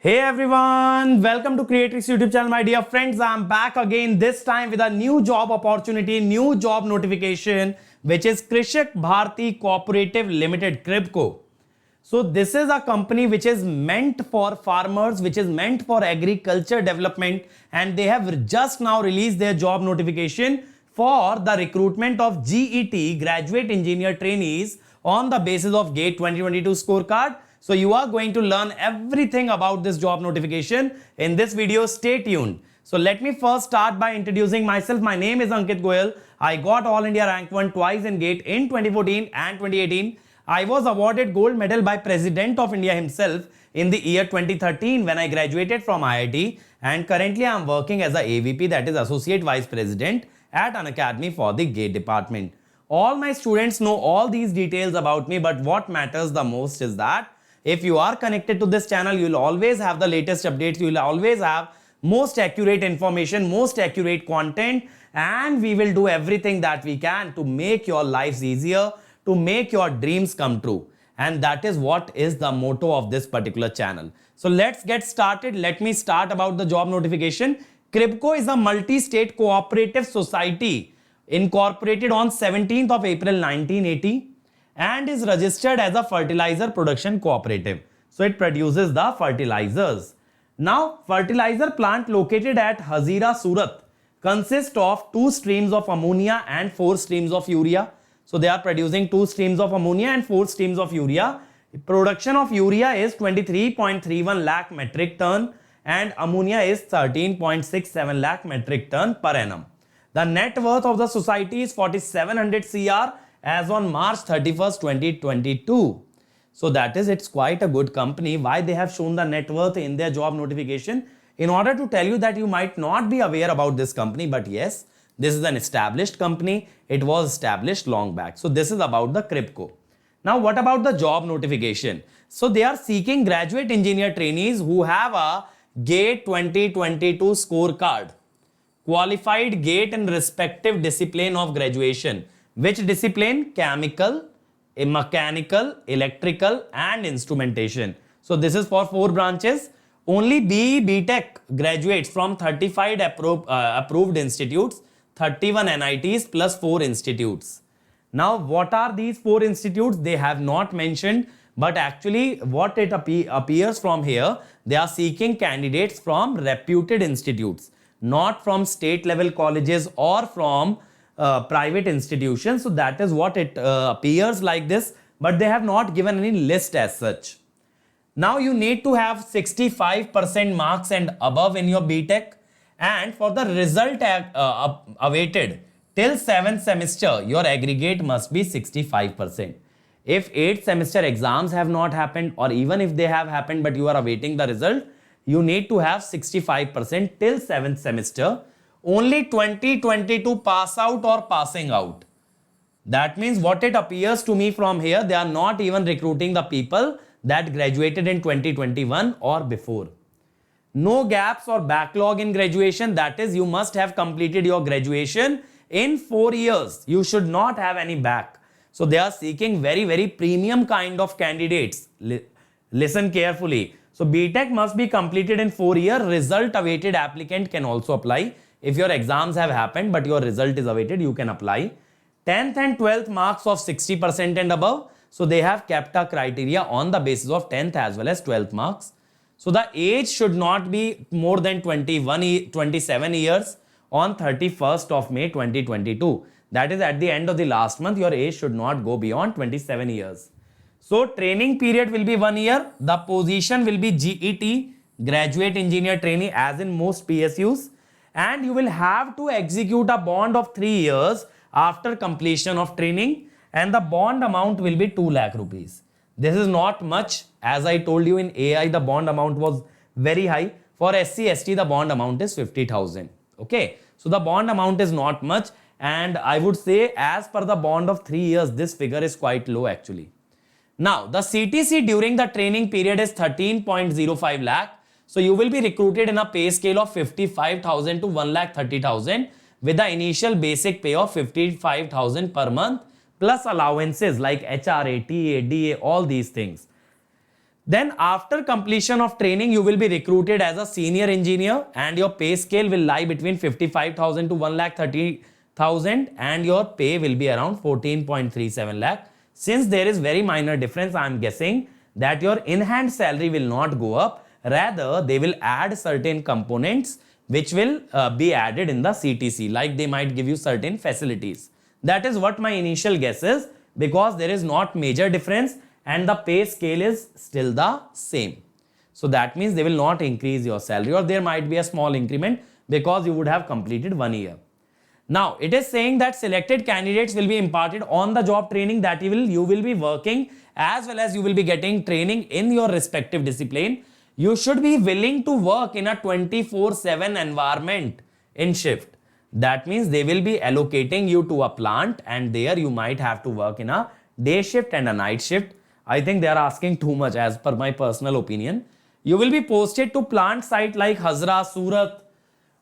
Hey everyone, welcome to Creatrix YouTube channel, my dear friends. I'm back again, this time with a new job opportunity, new job notification, which is Krishak Bharti Cooperative Limited, KRIBCO. So this is a company which is meant for farmers, which is meant for agriculture development, and they have just now released their job notification for the recruitment of GET, Graduate Engineer Trainees, on the basis of GATE 2022 scorecard. So you are going to learn everything about this job notification in this video. Stay tuned. So let me first start by introducing myself. My name is Ankit Goyal. I got All India Rank 1 twice in GATE in 2014 and 2018. I was awarded gold medal by President of India himself in the year 2013 when I graduated from IIT, and currently I am working as a AVP, that is Associate Vice President at an academy for the GATE department. All my students know all these details about me, but what matters the most is that if you are connected to this channel, you will always have the latest updates, you will always have most accurate information, most accurate content, and we will do everything that we can to make your lives easier, to make your dreams come true. And that is what is the motto of this particular channel. So let's get started. Let me start about the job notification. KRIBCO is a multi-state cooperative society incorporated on 17th of April 1980 and is registered as a fertilizer production cooperative. So it produces the fertilizers. Now, fertilizer plant located at Hazira, Surat consists of 2 streams of ammonia and 4 streams of urea. So they are producing 2 streams of ammonia and 4 streams of urea. Production of urea is 23.31 lakh metric ton and ammonia is 13.67 lakh metric ton per annum. The net worth of the society is 4700 CR as on March 31st, 2022. So that is, it's quite a good company. Why they have shown the net worth in their job notification? In order to tell you that you might not be aware about this company, but yes, this is an established company. It was established long back. So this is about the KRIBCO. Now what about the job notification? So they are seeking graduate engineer trainees who have a GATE 2022 scorecard, qualified GATE in respective discipline of graduation. Which discipline? Chemical, mechanical, electrical and instrumentation. So this is for 4 branches. Only BE BTech graduates from 35 approved institutes, 31 NITs plus 4 institutes. Now what are these 4 institutes? They have not mentioned, but actually what it appears from here, they are seeking candidates from reputed institutes, not from state level colleges or from private institutions. So that is what it appears like this, but they have not given any list as such. Now you need to have 65% marks and above in your BTech, and for the result awaited till 7th semester, your aggregate must be 65%. If 8th semester exams have not happened, or even if they have happened but you are awaiting the result, you need to have 65% till 7th semester. Only 2022 pass out or passing out. That means what it appears to me from here, they are not even recruiting the people that graduated in 2021 or before. No gaps or backlog in graduation. That is, you must have completed your graduation in 4 years. You should not have any back. So they are seeking very premium kind of candidates. Listen carefully. So BTech must be completed in 4 years. Result awaited applicant can also apply. If your exams have happened but your result is awaited, you can apply. 10th and 12th marks of 60% and above. So they have kept a criteria on the basis of 10th as well as 12th marks. So the age should not be more than 27 years on 31st of May 2022. That is, at the end of the last month, your age should not go beyond 27 years. So training period will be 1 year. The position will be GET, Graduate Engineer Trainee, as in most PSUs. And you will have to execute a bond of 3 years after completion of training, and the bond amount will be 2 lakh rupees. This is not much. As I told you, in AI the bond amount was very high. For SC ST the bond amount is 50,000. Okay, so the bond amount is not much, and I would say as per the bond of 3 years, this figure is quite low actually. Now the CTC during the training period is 13.05 lakh. So you will be recruited in a pay scale of 55,000 to 1,30,000 with the initial basic pay of 55,000 per month plus allowances like HRA, TA, DA, all these things. Then after completion of training, you will be recruited as a senior engineer and your pay scale will lie between 55,000 to 1,30,000 and your pay will be around 14.37 lakh. Since there is very minor difference, I am guessing that your in-hand salary will not go up. Rather, they will add certain components which will be added in the CTC, like they might give you certain facilities. That is what my initial guess is, because there is not major difference and the pay scale is still the same. So that means they will not increase your salary, or there might be a small increment because you would have completed 1 year. Now it is saying that selected candidates will be imparted on the job training, that you will be working as well as you will be getting training in your respective discipline. You should be willing to work in a 24/7 environment in shift. That means they will be allocating you to a plant and there you might have to work in a day shift and a night shift. I think they are asking too much as per my personal opinion. You will be posted to plant site like Hazra, Surat,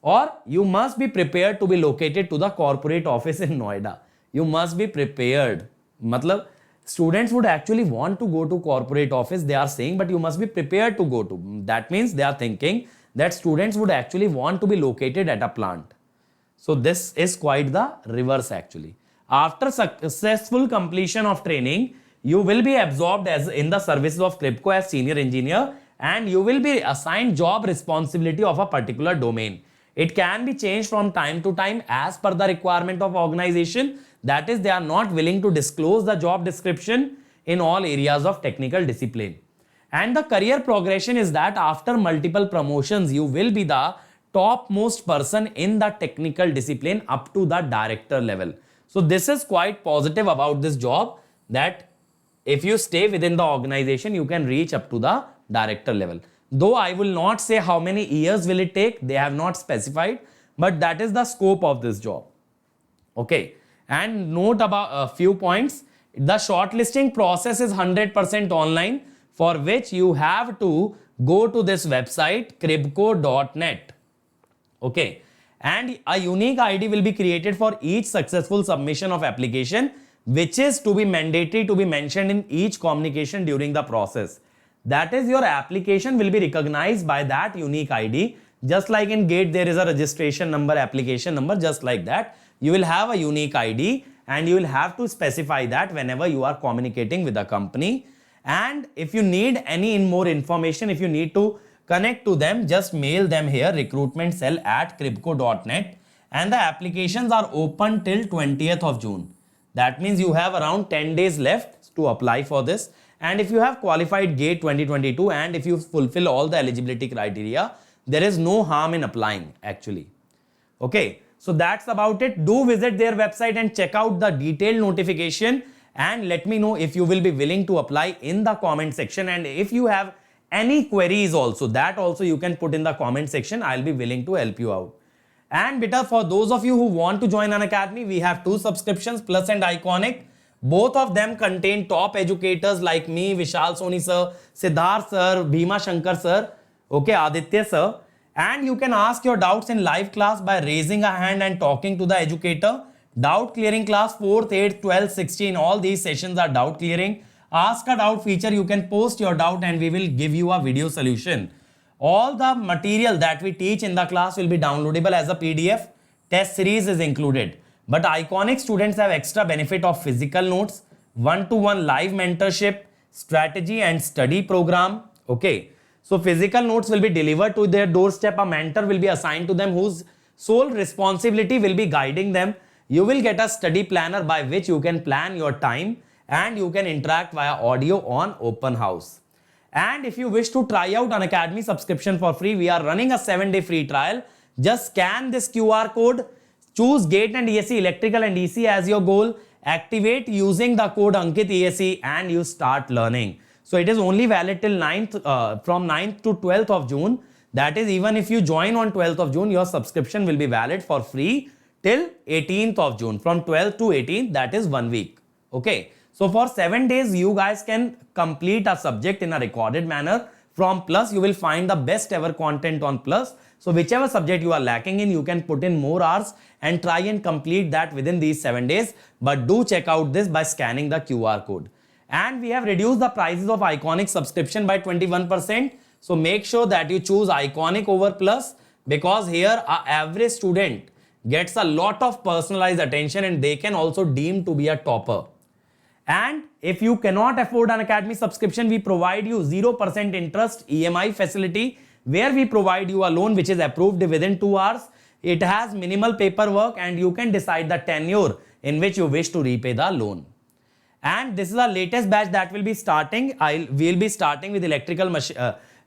or you must be prepared to be located to the corporate office in Noida. You must be prepared. Matlab, students would actually want to go to corporate office, they are saying, but you must be prepared to go to. That means they are thinking that students would actually want to be located at a plant. So this is quite the reverse actually. After successful completion of training, you will be absorbed as in the services of CRIBCO as senior engineer and you will be assigned job responsibility of a particular domain. It can be changed from time to time as per the requirement of organization. That is, they are not willing to disclose the job description in all areas of technical discipline. And the career progression is that after multiple promotions, you will be the topmost person in the technical discipline up to the director level. So this is quite positive about this job, that if you stay within the organization, you can reach up to the director level. Though I will not say how many years will it take, they have not specified, but that is the scope of this job. Okay, and note about a few points. The shortlisting process is 100% online, for which you have to go to this website cribco.net. Okay, and a unique ID will be created for each successful submission of application, which is to be mandatory to be mentioned in each communication during the process. That is, your application will be recognized by that unique ID. Just like in GATE there is a registration number, application number, just like that you will have a unique ID and you will have to specify that whenever you are communicating with a company. And if you need any more information, if you need to connect to them, just mail them here, recruitmentcell@cribco.net, and the applications are open till 20th of June. That means you have around 10 days left to apply for this. And if you have qualified GATE 2022 and if you fulfill all the eligibility criteria, there is no harm in applying actually. Okay, so that's about it. Do visit their website and check out the detailed notification and let me know if you will be willing to apply in the comment section. And if you have any queries also, that also you can put in the comment section. I'll be willing to help you out. And beta, for those of you who want to join an academy, we have 2 subscriptions, Plus and Iconic. Both of them contain top educators like me, Vishal Soni sir, Siddharth sir, Bhima Shankar sir, okay, Aditya sir. And you can ask your doubts in live class by raising a hand and talking to the educator. Doubt clearing class 4th, 8th, 12th, 16, all these sessions are doubt clearing. Ask a doubt feature, you can post your doubt and we will give you a video solution. All the material that we teach in the class will be downloadable as a PDF. Test series is included. But Iconic students have extra benefit of physical notes, one-to-one live mentorship, strategy and study program. Okay. So physical notes will be delivered to their doorstep. A mentor will be assigned to them whose sole responsibility will be guiding them. You will get a study planner by which you can plan your time and you can interact via audio on open house. And if you wish to try out an Academy subscription for free, we are running a 7-day free trial. Just scan this QR code, choose GATE and ESE, Electrical and EC as your goal, activate using the code Ankit ESE and you start learning. So it is only valid till 9th, from 9th to 12th of June. That is, even if you join on 12th of June, your subscription will be valid for free till 18th of June. From 12th to 18th, that is 1 week. Okay. So for 7 days, you guys can complete a subject in a recorded manner. From Plus, you will find the best ever content on Plus. So whichever subject you are lacking in, you can put in more hours and try and complete that within these 7 days. But do check out this by scanning the QR code. And we have reduced the prices of Iconic subscription by 21%. So make sure that you choose Iconic over Plus, because here our average student gets a lot of personalized attention and they can also deem to be a topper. And if you cannot afford an Academy subscription, we provide you 0% interest EMI facility, where we provide you a loan which is approved within 2 hours. It has minimal paperwork and you can decide the tenure in which you wish to repay the loan. And this is our latest batch that will be starting. We'll be starting with electrical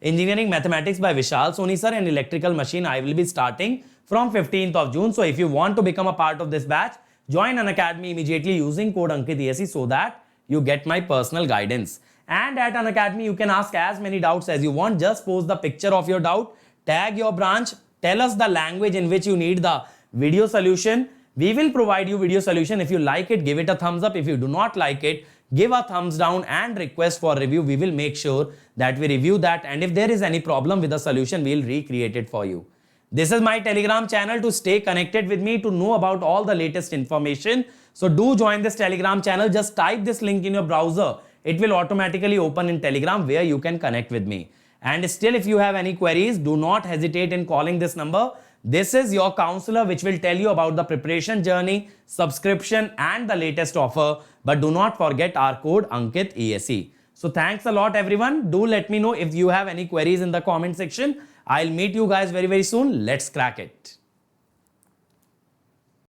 engineering mathematics by Vishal Soni sir, and electrical machine I will be starting from 15th of June. So if you want to become a part of this batch, join Unacademy immediately using code AnkitESE so that you get my personal guidance. And at Unacademy, you can ask as many doubts as you want. Just post the picture of your doubt, tag your branch, tell us the language in which you need the video solution. We will provide you video solution. If you like it, give it a thumbs up. If you do not like it, give a thumbs down and request for review. We will make sure that we review that. And if there is any problem with the solution, we will recreate it for you. This is my Telegram channel to stay connected with me, to know about all the latest information. So do join this Telegram channel. Just type this link in your browser. It will automatically open in Telegram where you can connect with me. And still, if you have any queries, do not hesitate in calling this number. This is your counselor which will tell you about the preparation journey, subscription and the latest offer. But do not forget our code AnkitESE. So thanks a lot everyone. Do let me know if you have any queries in the comment section. I'll meet you guys very soon. Let's crack it.